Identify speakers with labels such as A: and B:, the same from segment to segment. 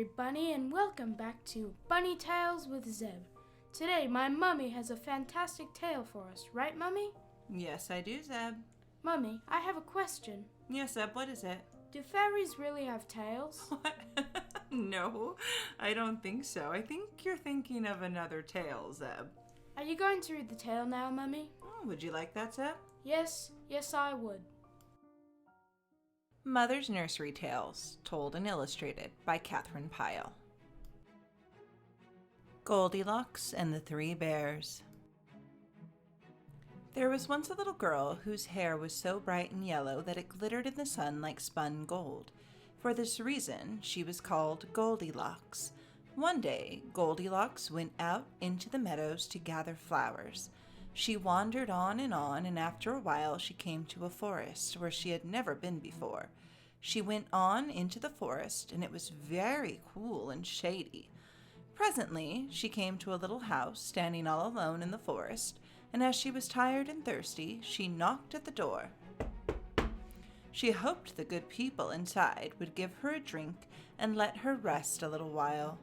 A: everybody, and welcome back to Bunny Tales with Zeb. Today, my mummy has a fantastic tale for us, right, Mummy?
B: Yes, I do, Zeb.
A: Mummy, I have a question.
B: Yes, Zeb, what is it?
A: Do fairies really have tails?
B: What? No, I don't think so. I think you're thinking of another tale, Zeb.
A: Are you going to read the tale now, Mummy?
B: Oh, would you like that, Zeb?
A: Yes, I would.
B: Mother's Nursery Tales, told and illustrated by Catherine Pyle. Goldilocks and the Three Bears. There was once a little girl whose hair was so bright and yellow that it glittered in the sun like spun gold. For this reason, she was called Goldilocks. One day, Goldilocks went out into the meadows to gather flowers. She wandered on, and after a while she came to a forest where she had never been before. She went on into the forest, and it was very cool and shady. Presently, she came to a little house standing all alone in the forest, and as she was tired and thirsty, she knocked at the door. She hoped the good people inside would give her a drink and let her rest a little while.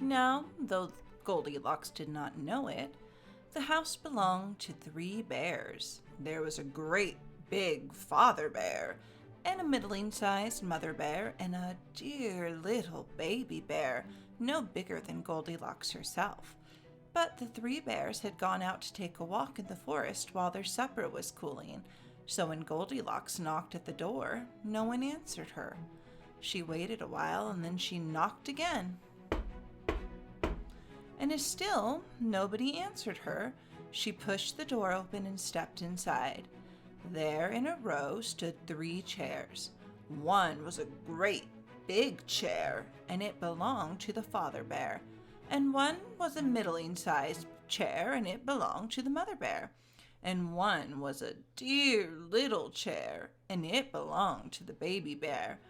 B: Now, though Goldilocks did not know it, the house belonged to three bears. There was a great big father bear, and a middling-sized mother bear, and a dear little baby bear, no bigger than Goldilocks herself. But the three bears had gone out to take a walk in the forest while their supper was cooling, so when Goldilocks knocked at the door, no one answered her. She waited a while, and then she knocked again. And as still nobody answered her, she pushed the door open and stepped inside. There in a row stood three chairs. One was a great big chair, and it belonged to the father bear. And one was a middling-sized chair, and it belonged to the mother bear. And one was a dear little chair, and it belonged to the baby bear.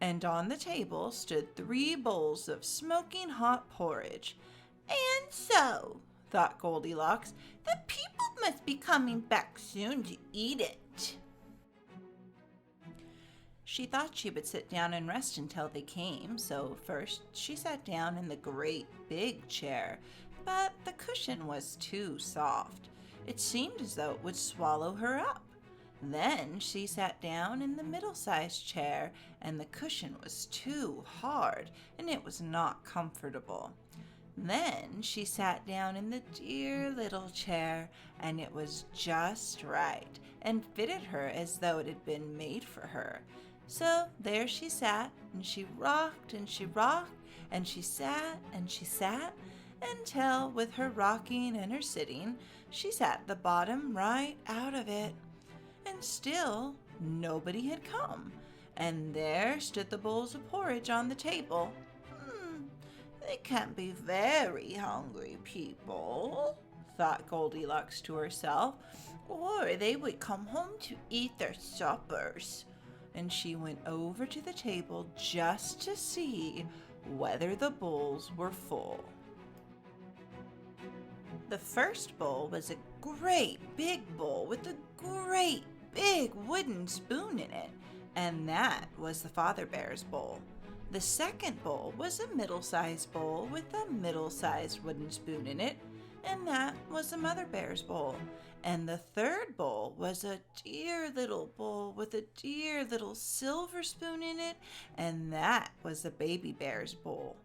B: And on the table stood three bowls of smoking hot porridge. "And so," thought Goldilocks, "the people must be coming back soon to eat it." She thought she would sit down and rest until they came, so first she sat down in the great big chair, but the cushion was too soft. It seemed as though it would swallow her up. Then she sat down in the middle-sized chair, and the cushion was too hard, and it was not comfortable. Then she sat down in the dear little chair, and it was just right and fitted her as though it had been made for her. So there she sat, and she rocked, and she rocked, and she sat, until with her rocking and her sitting, she sat the bottom right out of it. And still nobody had come, and there stood the bowls of porridge on the table. "They can't be very hungry people," thought Goldilocks to herself, "or they would come home to eat their suppers." And she went over to the table just to see whether the bowls were full. The first bowl was a great big bowl with a great big wooden spoon in it, and that was the father bear's bowl. The second bowl was a middle-sized bowl with a middle-sized wooden spoon in it, and that was the mother bear's bowl. And the third bowl was a dear little bowl with a dear little silver spoon in it, and that was the baby bear's bowl.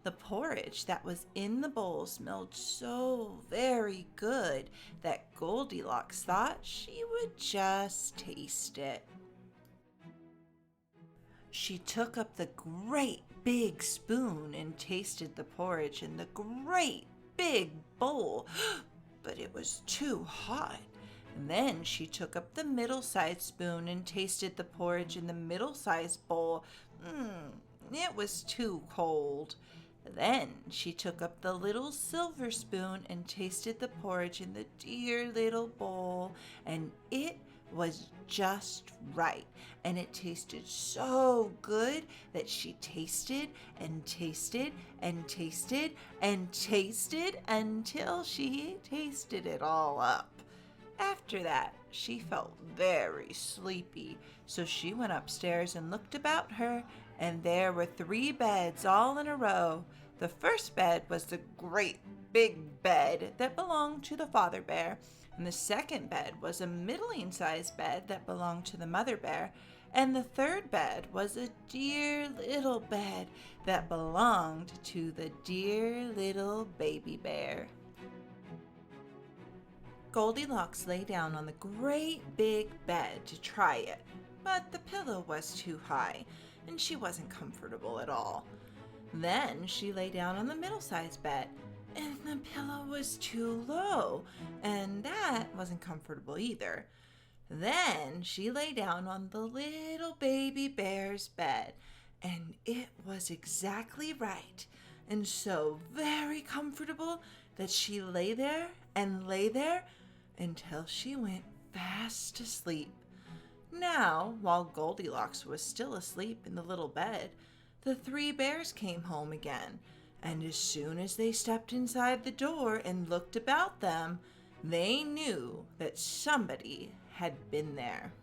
B: The porridge that was in the bowl smelled so very good that Goldilocks thought she would just taste it. She took up the great big spoon and tasted the porridge in the great big bowl, but it was too hot. And then she took up the middle-sized spoon and tasted the porridge in the middle-sized bowl. It was too cold. Then she took up the little silver spoon and tasted the porridge in the dear little bowl, and it was just right, and it tasted so good that she tasted and tasted and tasted and tasted until she tasted it all up. After that, she felt very sleepy, so she went upstairs and looked about her, and there were 3 beds all in a row. The first bed was the great big bed that belonged to the father bear, and the second bed was a middling-sized bed that belonged to the mother bear, and the third bed was a dear little bed that belonged to the dear little baby bear. Goldilocks lay down on the great big bed to try it, but the pillow was too high, and she wasn't comfortable at all. Then she lay down on the middle-sized bed, and the pillow was too low, and that wasn't comfortable either. Then she lay down on the little baby bear's bed, and it was exactly right, and so very comfortable that she lay there until she went fast asleep. Now, while Goldilocks was still asleep in the little bed, the 3 bears came home again, and as soon as they stepped inside the door and looked about them, they knew that somebody had been there.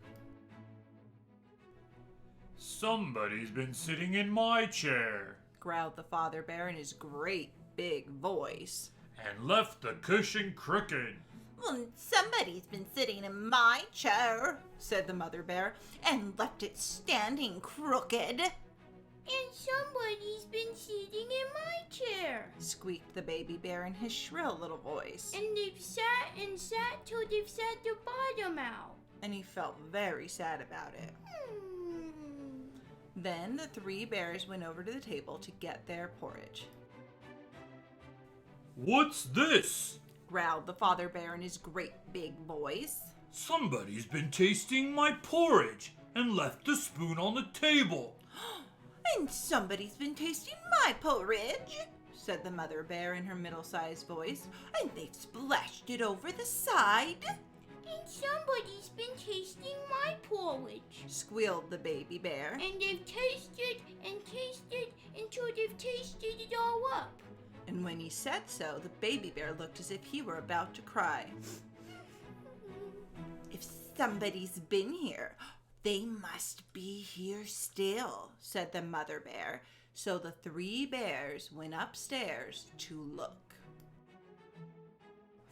C: "Somebody's been sitting in my chair,"
B: growled the father bear in his great big voice.
C: "and left the cushion crooked."
B: "Well, somebody's been sitting in my chair," said the mother bear, "and left it standing crooked."
A: And somebody's been sitting in my chair.
B: Squeaked the baby bear in his shrill little voice.
A: And they've sat till they've sat their bottom out.
B: And he felt very sad about it. Then the 3 bears went over to the table to get their porridge.
C: "What's this?"
B: growled the father bear in his great big voice.
C: "Somebody's been tasting my porridge and left the spoon on the table."
B: "And somebody's been tasting my porridge," said the mother bear in her middle-sized voice, "and they've splashed it over the side."
A: And somebody's been tasting my porridge.
B: Squealed the baby bear.
A: And they've tasted until they've tasted it all up.
B: And when he said so, the baby bear looked as if he were about to cry. "If somebody's been here, they must be here still," said the mother bear. So the 3 bears went upstairs to look.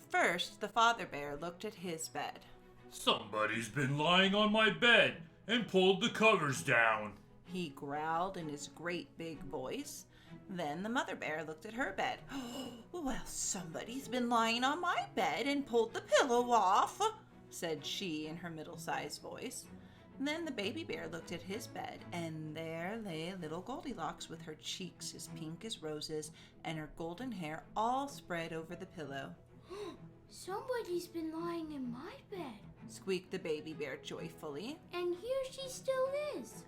B: First, the father bear looked at his bed.
C: "Somebody's been lying on my bed and pulled the covers down,"
B: he growled in his great big voice. Then the mother bear looked at her bed. "Well, somebody's been lying on my bed and pulled the pillow off," said she in her middle-sized voice. Then the baby bear looked at his bed, and there lay little Goldilocks with her cheeks as pink as roses and her golden hair all spread over the pillow.
A: Somebody's been lying in my bed.
B: Squeaked the baby bear joyfully.
A: And here she still is.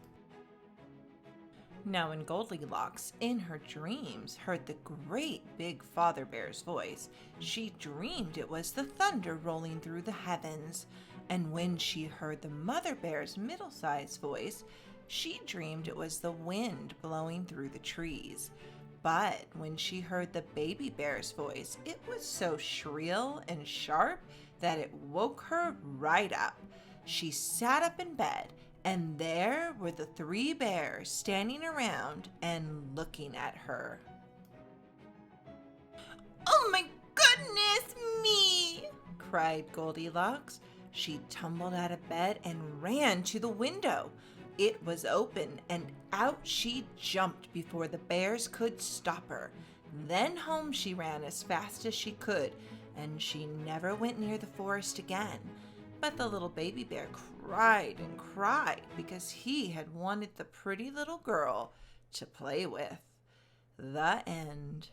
B: Now when Goldilocks, in her dreams, heard the great big father bear's voice, she dreamed it was the thunder rolling through the heavens. And when she heard the mother bear's middle-sized voice, she dreamed it was the wind blowing through the trees. But when she heard the baby bear's voice, it was so shrill and sharp that it woke her right up. She sat up in bed, and there were the 3 bears standing around and looking at her. "Oh my goodness me!" cried Goldilocks. She tumbled out of bed and ran to the window. It was open, and out she jumped before the bears could stop her. Then home she ran as fast as she could, and she never went near the forest again. But the little baby bear cried and cried because he had wanted the pretty little girl to play with. The end.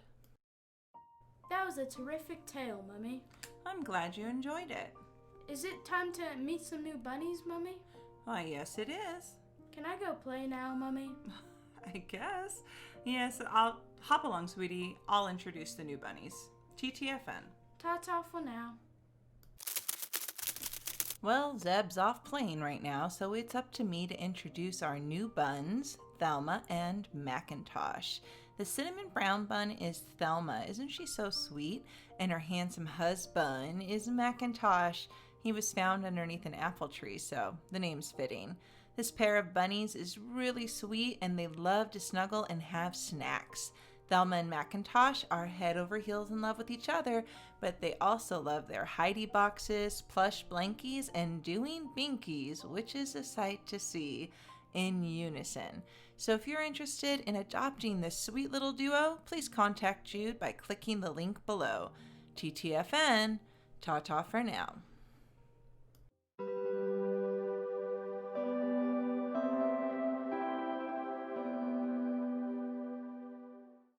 A: That was a terrific tale, Mummy.
B: I'm glad you enjoyed it.
A: Is it time to meet some new bunnies, Mummy?
B: Why, yes it is.
A: Can I go play now, Mummy?
B: I guess. Yes, I'll hop along, sweetie. I'll introduce the new bunnies. TTFN.
A: Ta-ta for now.
B: Well, Zeb's off playing right now, so it's up to me to introduce our new buns, Thelma and MacIntosh. The cinnamon brown bun is Thelma. Isn't she so sweet? And her handsome husband is MacIntosh. He was found underneath an apple tree, so the name's fitting. This pair of bunnies is really sweet, and they love to snuggle and have snacks. Thelma and MacIntosh are head over heels in love with each other, but they also love their Heidi boxes, plush blankies, and doing binkies, which is a sight to see, in unison. So if you're interested in adopting this sweet little duo, please contact Jude by clicking the link below. TTFN, ta-ta for now.